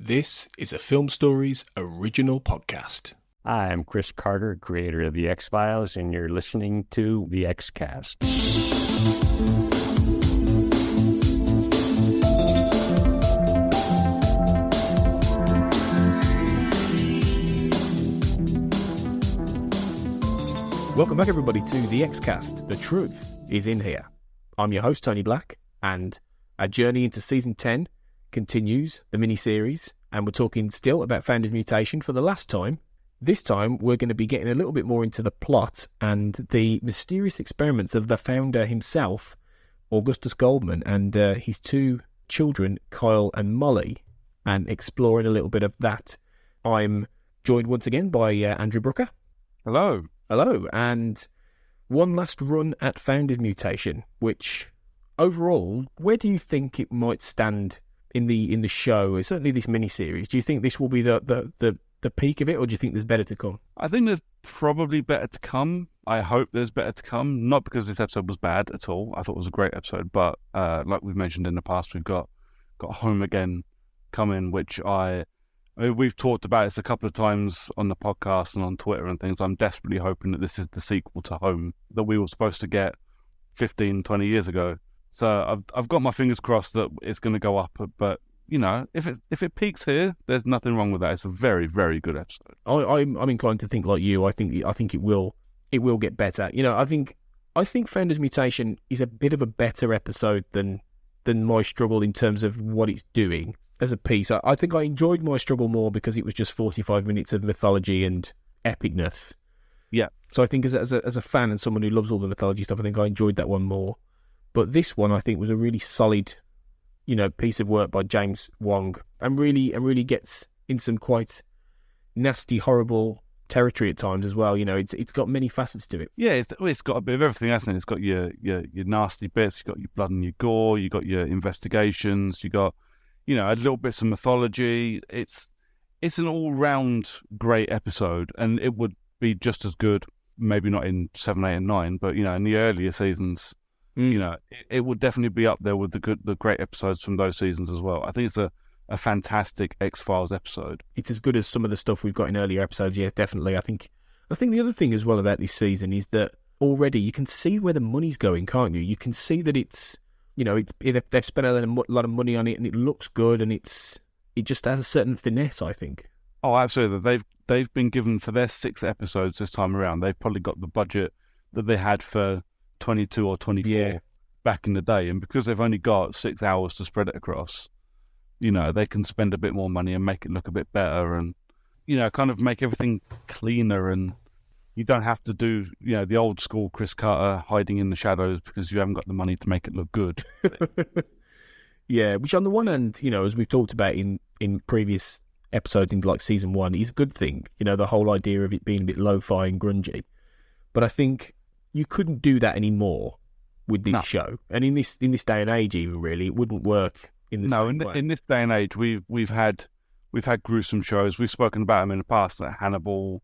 This is a Film Stories original podcast. I'm Chris Carter, creator of The X-Files, and you're listening to The X-Cast. Welcome back, everybody, to The X-Cast. The truth is in here. I'm your host, Tony Black, and our journey into Season 10 continues, the mini-series, and we're talking still about Founder's Mutation for the last time. This time, we're going to be getting a little bit more into the plot and the mysterious experiments of the founder himself, Augustus Goldman, and his two children, Kyle and Molly, and exploring a little bit of that. I'm joined once again by Andrew Brooker. Hello. Hello, and one last run at Founder's Mutation, which overall, where do you think it might stand in the show? Certainly this miniseries. Do you think this will be the peak of it, or do you think there's better to come? I think there's probably better to come. I hope there's better to come. Not because this episode was bad at all. I thought it was a great episode, but like we've mentioned in the past, we've got Home Again coming, which we've talked about this a couple of times on the podcast and on Twitter and things. I'm desperately hoping that this is the sequel to Home that we were supposed to get 15, 20 years ago. So I've got my fingers crossed that it's going to go up. But, you know, if it peaks here, there's nothing wrong with that. It's a very, very good episode. I'm inclined to think like you. I think it will get better. You know, I think Founder's Mutation is a bit of a better episode than My Struggle in terms of what it's doing as a piece. I think I enjoyed My Struggle more because it was just 45 minutes of mythology and epicness. Yeah. So I think as a fan and someone who loves all the mythology stuff, I think I enjoyed that one more. But this one I think was a really solid, you know, piece of work by James Wong, and really gets in some quite nasty, horrible territory at times as well. You know, it's got many facets to it. Yeah, it's got a bit of everything, hasn't it? It's got your nasty bits, you've got your blood and your gore, you've got your investigations, you got, you know, a little bits of mythology. It's an all-round great episode, and it would be just as good, maybe not in 7, 8, and 9, but, you know, in the earlier seasons, you know, it would definitely be up there with the great episodes from those seasons as well. I think it's a fantastic X-Files episode. It's as good as some of the stuff we've got in earlier episodes, yeah, definitely. I think the other thing as well about this season is that already you can see where the money's going, can't you? You can see that it's, you know, they've spent a lot of money on it, and it looks good, and it just has a certain finesse, I think. Oh, absolutely. They've been given, for their 6 episodes this time around, they've probably got the budget that they had for 22 or 24 back in the day, and because they've only got 6 hours to spread it across, you know, they can spend a bit more money and make it look a bit better, and, you know, kind of make everything cleaner, and you don't have to do, you know, the old school Chris Carter hiding in the shadows because you haven't got the money to make it look good. Yeah, which on the one hand, you know, as we've talked about in previous episodes in like season 1, is a good thing. You know, the whole idea of it being a bit lo-fi and grungy. But I think you couldn't do that anymore with this show. And in this day and age, even really, it wouldn't work in the same way. In this day and age, we've had gruesome shows. We've spoken about them in the past, like Hannibal,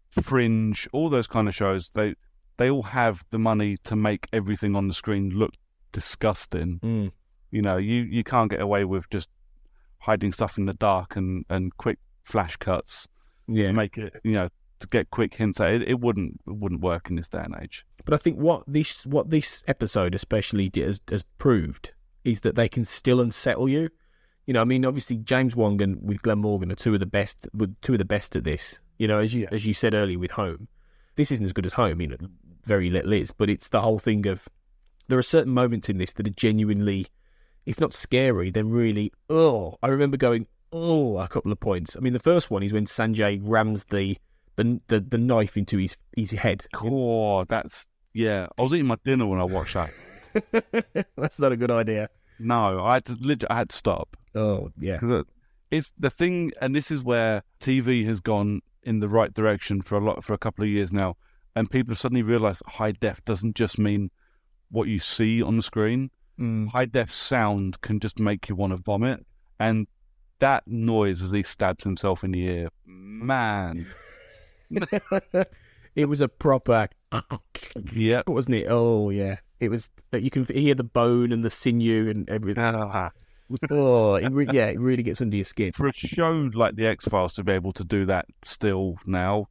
Fringe, all those kind of shows. They all have the money to make everything on the screen look disgusting. You know, you can't get away with just hiding stuff in the dark and quick flash cuts to make it, you know, to get quick hints at it. It wouldn't work in this day and age. But I think what this episode especially has proved is that they can still unsettle you. You know, I mean, obviously James Wong and with Glenn Morgan are two of the best at this. You know, as you said earlier with Home, this isn't as good as Home. You know, very little is, but it's the whole thing of there are certain moments in this that are genuinely, if not scary, then really, I remember going, a couple of points. I mean, the first one is when Sanjay rams the knife into his head. Oh, that's, yeah. I was eating my dinner when I watched that. That's not a good idea. No, I had to stop. Oh, yeah. It's the thing, and this is where TV has gone in the right direction for a couple of years now, and people have suddenly realised high def doesn't just mean what you see on the screen. High def sound can just make you want to vomit, and that noise as he stabs himself in the ear, man. It was a proper, yeah, wasn't it? Oh yeah, it was. You can hear the bone and the sinew and everything. It really gets under your skin. For a show like The X-Files to be able to do that still now,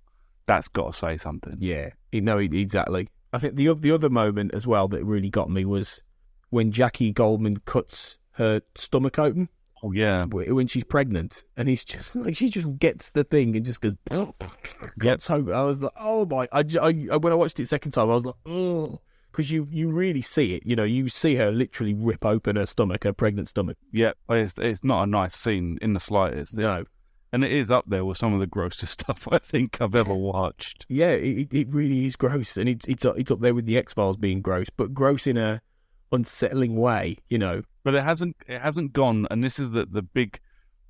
that's got to say something. Yeah, exactly. I think the other moment as well that really got me was when Jackie Goldman cuts her stomach open. Oh yeah, when she's pregnant, and he's just like, she just gets the thing and just goes gets home. I was like, oh my! When I watched it second time, I was like, oh, because you really see it. You see her literally rip open her stomach, her pregnant stomach. Yeah, it's not a nice scene in the slightest. No. And it is up there with some of the grossest stuff I think I've ever watched. Yeah, it really is gross, and it's up there with the X-Files being gross, but gross in a unsettling way, But it hasn't gone, and this is the big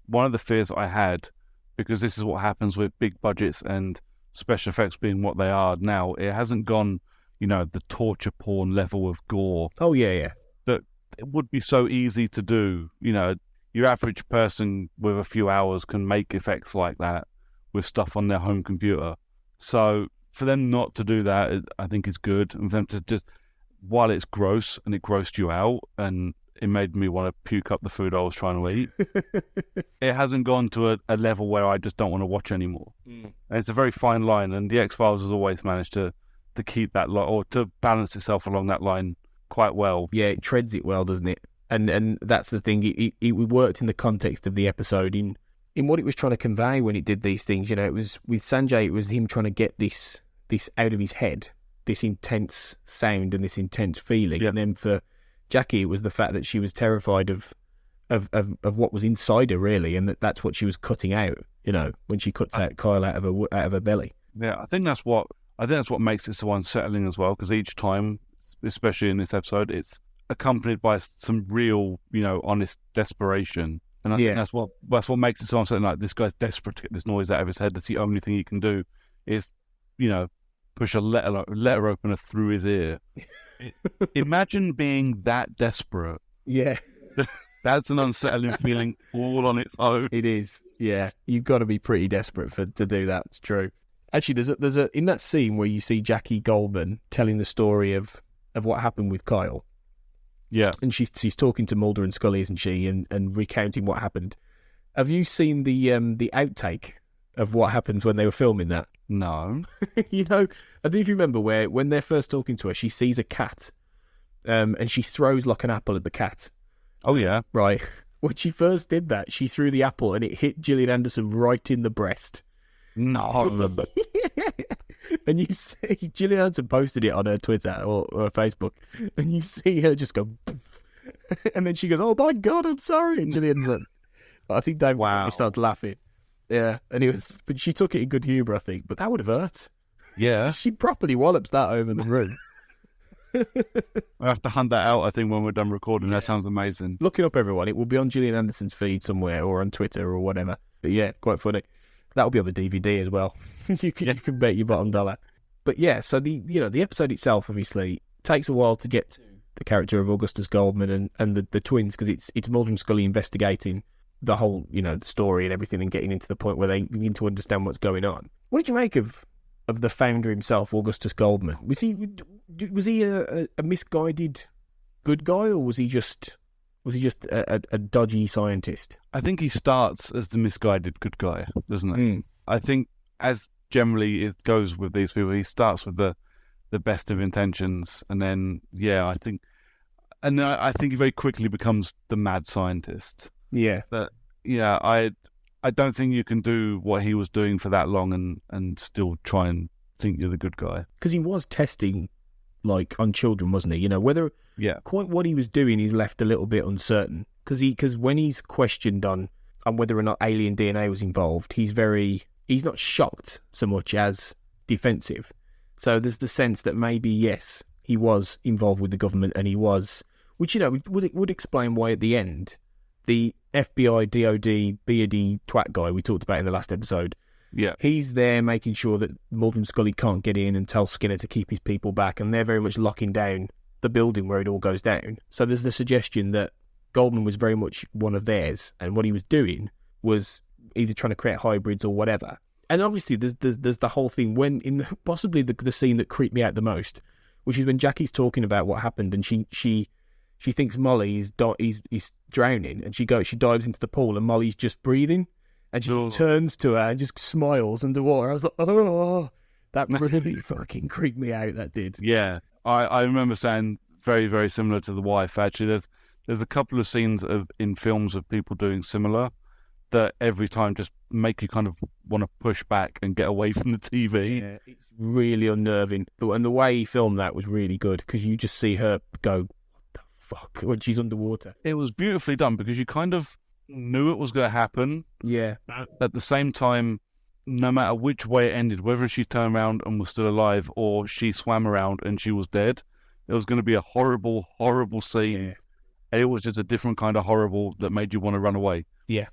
one of the fears I had, because this is what happens with big budgets and special effects being what they are now. It hasn't gone, the torture porn level of gore. Oh yeah. That it would be so easy to do. Your average person with a few hours can make effects like that with stuff on their home computer. So for them not to do that, I think is good. And for them to just, while it's gross and it grossed you out and it made me want to puke up the food I was trying to eat, it hasn't gone to a level where I just don't want to watch anymore. And it's a very fine line, and The X-Files has always managed to keep that or to balance itself along that line quite well. Yeah, it treads it well, doesn't it? And that's the thing. It worked in the context of the episode, in what it was trying to convey when it did these things. It was with Sanjay. It was him trying to get this out of his head, this intense sound and this intense feeling. Yeah. And then for Jackie, it was the fact that she was terrified of what was inside her, really, and that's what she was cutting out. When she cuts out Kyle out of her belly. Yeah, I think that's what makes it so unsettling as well. Because each time, especially in this episode, it's accompanied by some real, honest desperation, and I think that's what makes it so unsettling. Like, this guy's desperate to get this noise out of his head. That's the only thing he can do is, push a letter opener through his ear. Imagine being that desperate. Yeah. That's an unsettling feeling all on its own. It is. Yeah, you've got to be pretty desperate to do that. It's true. Actually, there's a in that scene where you see Jackie Goldman telling the story of what happened with Kyle. Yeah, and she's talking to Mulder and Scully, isn't she, and recounting what happened. Have you seen the outtake of what happens when they were filming that? No. I don't know if you remember when they're first talking to her, she sees a cat, and she throws like an apple at the cat. Oh yeah, right. When she first did that, she threw the apple and it hit Gillian Anderson right in the breast. No. And you see Gillian Anderson posted it on her Twitter or Facebook, and you see her just go, and then she goes, "Oh my God, I'm sorry." And Gillian's like, I think they started laughing. Yeah, and but she took it in good humour, I think. But that would have hurt. Yeah, she properly wallops that over the room. I have to hunt that out, I think, when we're done recording. That sounds amazing. Look it up, everyone. It will be on Gillian Anderson's feed somewhere or on Twitter or whatever. But yeah, quite funny. That'll be on the DVD as well. You can bet your bottom dollar. But yeah, so the episode itself obviously takes a while to get to the character of Augustus Goldman and the twins, because it's Mulder and Scully investigating the whole the story and everything, and getting into the point where they begin to understand what's going on. What did you make of the founder himself, Augustus Goldman? Was he a misguided good guy, or was he just a dodgy scientist? I think he starts as the misguided good guy, doesn't it? I think, as generally it goes with these people, he starts with the best of intentions, and then I think he very quickly becomes the mad scientist. Yeah, but I don't think you can do what he was doing for that long and still try and think you're the good guy. Because he was testing on children, wasn't he? Whether quite what he was doing is left a little bit uncertain. Because when he's questioned on whether or not alien DNA was involved, he's not shocked so much as defensive. So there's the sense that maybe, yes, he was involved with the government, and he was, which would explain why at the end the FBI, DOD, beardy twat guy we talked about in the last episode, he's there making sure that Mulder and Scully can't get in and tell Skinner to keep his people back, and they're very much locking down the building where it all goes down. So there's the suggestion that Goldman was very much one of theirs, and what he was doing was either trying to create hybrids or whatever. And obviously there's the whole thing when possibly the scene that creeped me out the most, which is when Jackie's talking about what happened, and she she thinks Molly is drowning, and she dives into the pool, and Molly's just breathing, and she turns to her and just smiles underwater. I was like, oh, that really fucking creeped me out. That did. Yeah, I remember saying very, very similar to The Wife. Actually, there's a couple of scenes in films of people doing similar that every time just make you kind of want to push back and get away from the TV. Yeah, it's really unnerving. And the way he filmed that was really good, because you just see her go, what the fuck, when she's underwater. It was beautifully done because you kind of knew it was going to happen. Yeah. At the same time, no matter which way it ended, whether she turned around and was still alive or she swam around and she was dead, it was going to be a horrible, horrible scene. Yeah. And it was just a different kind of horrible that made you want to run away. Yeah.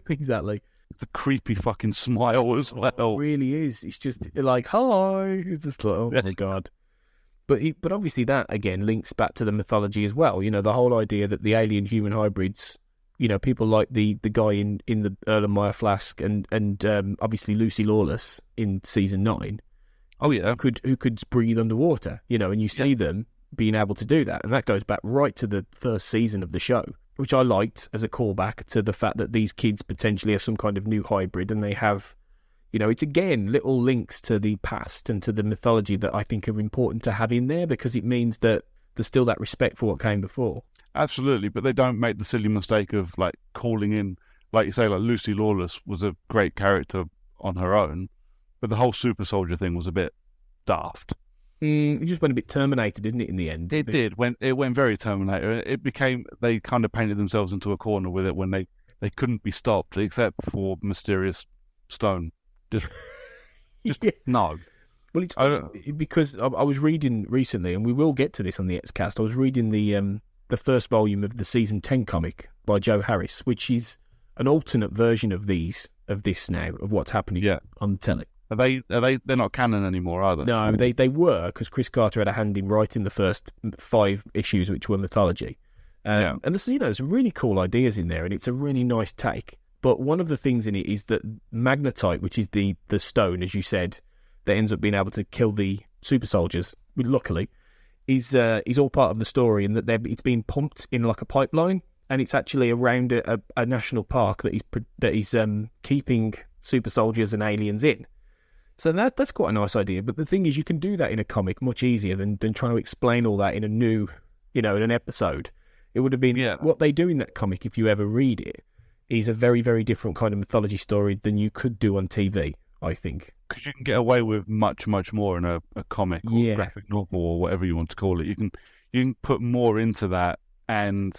Exactly. It's a creepy fucking smile as well. It really is. It's just like, hello. It's just like, oh my God. But obviously that, again, links back to the mythology as well. You know, the whole idea that the alien-human hybrids, you know, people like the guy in the Erlenmeyer Flask and obviously Lucy Lawless in season 9. Oh, yeah. Who could breathe underwater, you know, and you see them being able to do that. And that goes back right to the first season of the show, which I liked as a callback to the fact that these kids potentially are some kind of new hybrid, and they have, you know, it's again little links to the past and to the mythology that I think are important to have in there, because it means that there's still that respect for what came before. Absolutely, but they don't make the silly mistake of like calling in, like you say, like Lucy Lawless was a great character on her own, but the whole super soldier thing was a bit daft. It just went a bit Terminator, didn't it, in the end? It did. It went very Terminator. It became, they kind of painted themselves into a corner with it when they couldn't be stopped, except for mysterious stone. Just Yeah. no. Well, it's because I was reading recently, and we will get to this on the Xcast. I was reading the first volume of the season 10 comic by Joe Harris, which is an alternate version of this now, of what's happening on the telly. They're not canon anymore, are they? No, they were, because Chris Carter had a hand in writing the first 5 issues, which were mythology. And there's, you know, some really cool ideas in there, and it's a really nice take. But one of the things in it is that magnetite, which is the stone, as you said, that ends up being able to kill the super soldiers, luckily, is all part of the story, and that it's being pumped in like a pipeline, and it's actually around a national park that is keeping super soldiers and aliens in. So that's quite a nice idea. But the thing is, you can do that in a comic much easier than trying to explain all that in a new, you know, in an episode. It would have been what they do in that comic, if you ever read it, is a very, very different kind of mythology story than you could do on TV, I think. Because you can get away with much, much more in a comic or graphic novel or whatever you want to call it. You can put more into that, and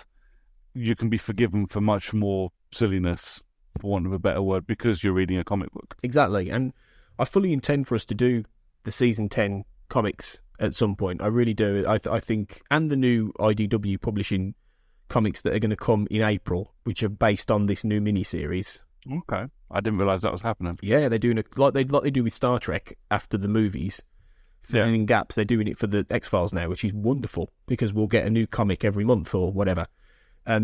you can be forgiven for much more silliness, for want of a better word, because you're reading a comic book. Exactly. And I fully intend for us to do the season 10 comics at some point. I really do. I think, and the new IDW publishing comics that are going to come in April, which are based on this new miniseries. Okay, I didn't realise that was happening. Yeah, they're doing like they do with Star Trek after the movies, filling in gaps. They're doing it for the X-Files now, which is wonderful, because we'll get a new comic every month or whatever,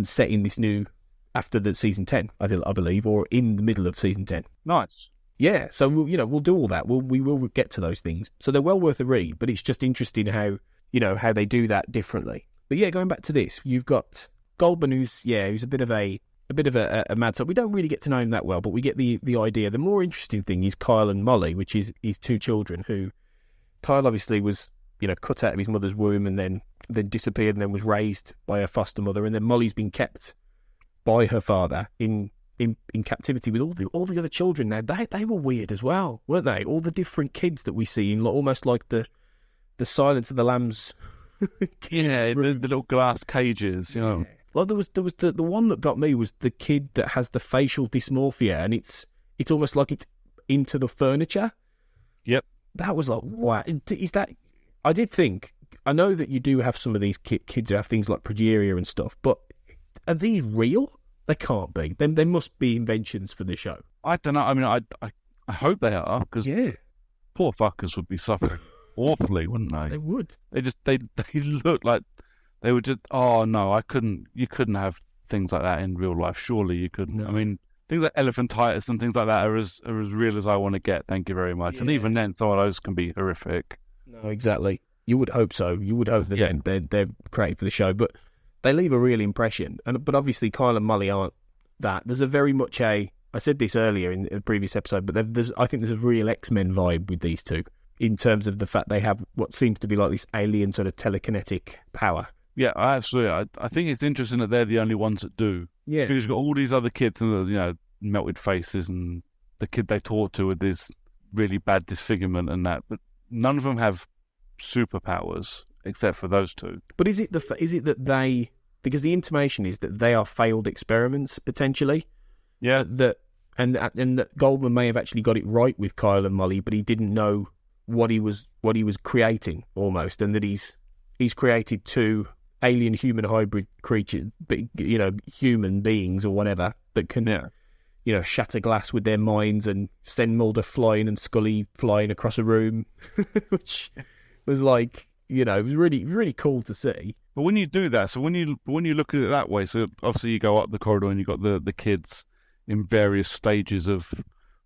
set in this new after the season 10, I believe, or in the middle of season 10. Nice. Yeah, so we'll do all that. We will get to those things. So they're well worth a read, but it's just interesting how they do that differently. But yeah, going back to this, you've got Goldman, who's a bit of a mad sod. We don't really get to know him that well, but we get the idea. The more interesting thing is Kyle and Molly, which is his 2 children. Who Kyle obviously was, cut out of his mother's womb and then disappeared and then was raised by her foster mother, and then Molly's been kept by her father in captivity with all the other children. Now they were weird as well, weren't they? All the different kids that we see in almost like the Silence of the Lambs. Yeah, the little glass cages, you know. Yeah. Like there was the one that got me was the kid that has the facial dysmorphia, and it's almost like it's into the furniture. Yep. That was like, wow. Is that? I did think. I know that you do have some of these kids who have things like progeria and stuff, but are these real? They can't be. They must be inventions for the show. I don't know. I mean, I hope they are, because poor fuckers would be suffering awfully, wouldn't they? They would. They look like they would just. Oh no, you couldn't have things like that in real life. Surely you couldn't. No. I mean, things like elephantitis and things like that are as real as I want to get. Thank you very much. Yeah. And even then, some of those can be horrific. No, exactly. You would hope so. You would hope that they're created for the show, but they leave a real impression. But obviously, Kyle and Molly aren't that. There's a very much I said this earlier in the previous episode, but I think there's a real X-Men vibe with these two in terms of the fact they have what seems to be like this alien sort of telekinetic power. Yeah, absolutely. I think it's interesting that they're the only ones that do. Yeah. Because you've got all these other kids and, melted faces, and the kid they talk to with this really bad disfigurement and that, but none of them have superpowers except for those two. But is it that they, because the intimation is that they are failed experiments potentially? Yeah. And that Goldman may have actually got it right with Kyle and Molly, but he didn't know what he was creating almost, and that he's created two alien human hybrid creatures, human beings or whatever that can shatter glass with their minds and send Mulder flying and Scully flying across a room, which was like, it was really, really cool to see. But when you do that, so when you look at it that way, so obviously you go up the corridor and you've got the kids in various stages of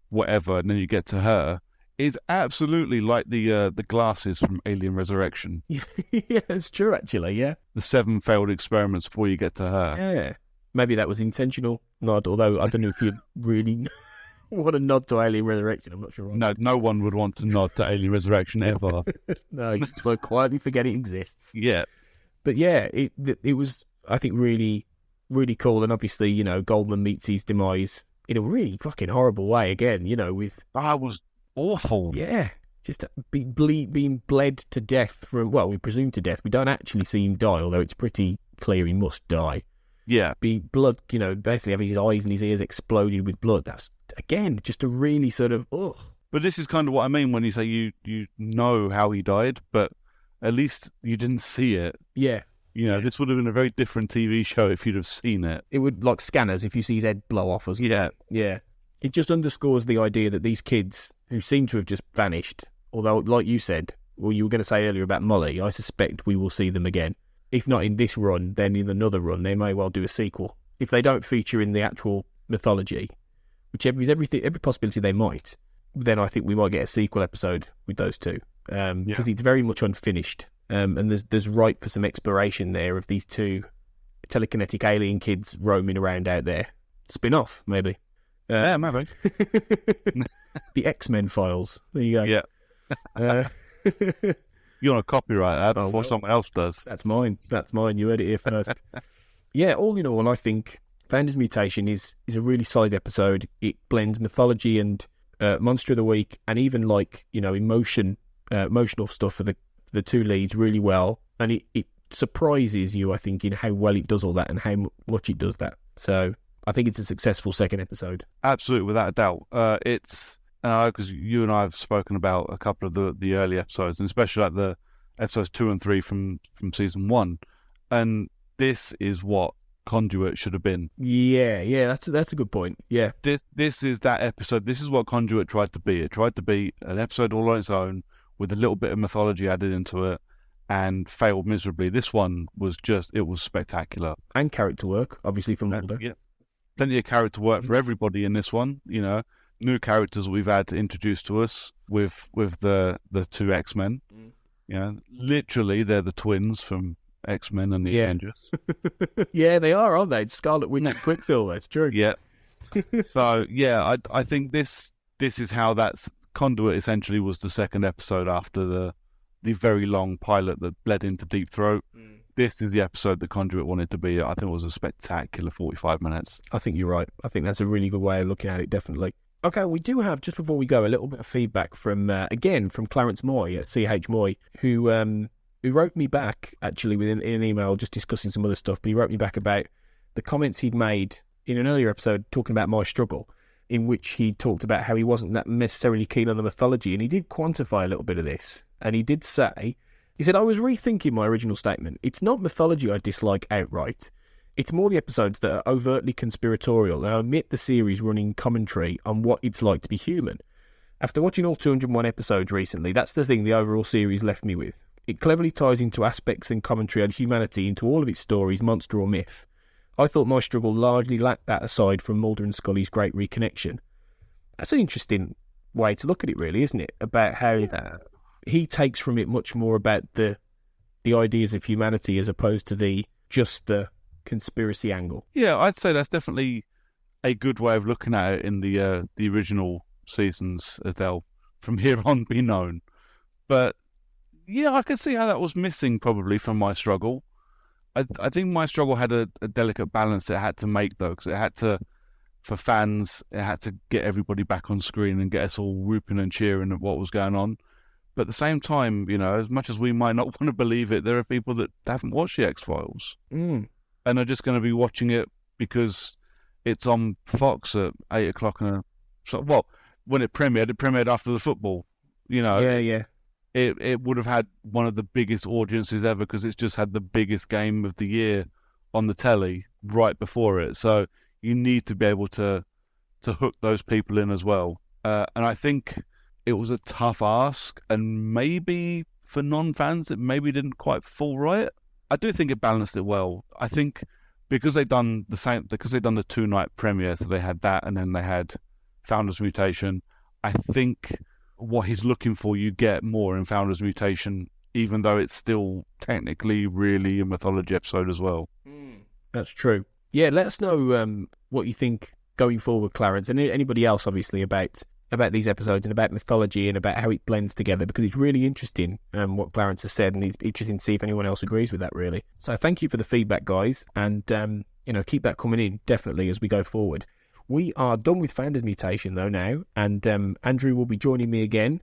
whatever, and then you get to her. It's absolutely like the glasses from Alien Resurrection. Yeah, it's true, actually, yeah. The 7 failed experiments before you get to her. Yeah. Maybe that was intentional nod, although I don't know if you really want to nod to Alien Resurrection. I'm not sure. No one would want to nod to Alien Resurrection ever. No, you just quietly forget it exists. Yeah. But yeah, it was, I think, really, really cool. And obviously, Goldman meets his demise in a really fucking horrible way again, with... That was awful. Yeah. Just being bled to death from, well, we presume to death. We don't actually see him die, although it's pretty clear he must die. Yeah. Be blood, basically having his eyes and his ears exploded with blood. That's, again, just a really sort of, ugh. But this is kind of what I mean when you say you know how he died, but at least you didn't see it. Yeah. This would have been a very different TV show if you'd have seen it. It would, like Scanners, if you see his head blow off or something. Yeah. Yeah. It just underscores the idea that these kids, who seem to have just vanished, although, like you said, well, you were going to say earlier about Molly, I suspect we will see them again. If not in this run, then in another run, they may well do a sequel. If they don't feature in the actual mythology, which is every possibility they might, then I think we might get a sequel episode with those two. Because it's very much unfinished. And there's ripe for some exploration there of these two telekinetic alien kids roaming around out there. Spin-off, maybe. Yeah, maybe. The X-Men files. There you go. Yeah. You want to copyright that before someone else does. That's mine. You heard it here first. Yeah, all in all, I think Founders Mutation is a really solid episode. It blends mythology and Monster of the Week, and even emotional stuff for the two leads really well. And it surprises you, I think, in how well it does all that and how much it does that. So I think it's a successful second episode. Absolutely, without a doubt. It's because you and I have spoken about a couple of the early episodes, and especially like the episodes 2 and 3 from season 1, and this is what Conduit should have been. Yeah, that's a good point. Yeah, this is that episode. This is what Conduit tried to be. It tried to be an episode all on its own with a little bit of mythology added into it, and failed miserably. This one was it was spectacular, and character work, obviously, from Mulder. Yeah, plenty of character work for everybody in this one. New characters we've had introduced to us with the two X-Men. Literally they're the twins from X-Men and the Avengers. Yeah, they are, aren't they? Scarlet Witch and Quicksilver. It's true. Yeah. So I think this is how that's Conduit essentially was the second episode after the very long pilot that bled into Deep Throat. This is the episode that Conduit wanted to be. I think it was a spectacular 45 minutes. I think you're right. I think that's a really good way of looking at it, definitely. Okay, we do have, just before we go, a little bit of feedback from Clarence Moy at CH Moy, who wrote me back, actually, in an email just discussing some other stuff, but he wrote me back about the comments he'd made in an earlier episode talking about my struggle, in which he talked about how he wasn't that necessarily keen on the mythology, and he did quantify a little bit of this, and he did say, he said, I was rethinking my original statement. It's not mythology I dislike outright. It's more the episodes that are overtly conspiratorial and omit the series running commentary on what it's like to be human. After watching all 201 episodes recently, that's the thing the overall series left me with. It cleverly ties into aspects and commentary on humanity into all of its stories, monster or myth. I thought my struggle largely lacked that aside from Mulder and Scully's great reconnection. That's an interesting way to look at it, really, isn't it? About how he takes from it much more about the ideas of humanity as opposed to just the conspiracy angle. Yeah, I'd say that's definitely a good way of looking at it in the original seasons, as they'll from here on be known. But yeah, I could see how that was missing probably from My Struggle. I think My Struggle had a delicate balance it had to make, though, because it had to, for fans, it had to get everybody back on screen and get us all whooping and cheering at what was going on. But at the same time, you know, as much as we might not want to believe it, there are people that haven't watched the X-Files and are just going to be watching it because it's on Fox at 8 o'clock. When it premiered after the football, you know. Yeah. It would have had one of the biggest audiences ever because it's just had the biggest game of the year on the telly right before it. So you need to be able to hook those people in as well. And I think it was a tough ask, and maybe for non-fans it maybe didn't quite fall right. I do think it balanced it well. I think because they'd done the 2-night premiere, so they had that and then they had Founders Mutation, I think what he's looking for you get more in Founders Mutation, even though it's still technically really a mythology episode as well. That's true. Yeah, let us know what you think going forward, Clarence, and anybody else, obviously, about these episodes and about mythology and about how it blends together, because it's really interesting what Clarence has said, and it's interesting to see if anyone else agrees with that, really. So thank you for the feedback, guys, and keep that coming in, definitely, as we go forward. We are done with Founders Mutation, though, now, and Andrew will be joining me again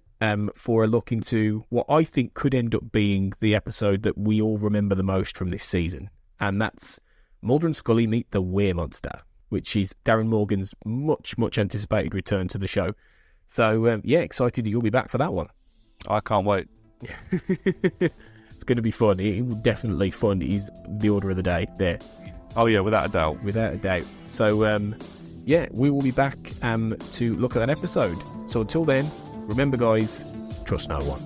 for a look into what I think could end up being the episode that we all remember the most from this season, and that's Mulder and Scully Meet the Weir Monster, which is Darren Morgan's much, much anticipated return to the show. So, excited that you'll be back for that one. I can't wait. It's going to be fun. It will definitely fun. He's the order of the day there. Oh, yeah, without a doubt. Without a doubt. So, we will be back to look at that episode. So until then, remember, guys, trust no one.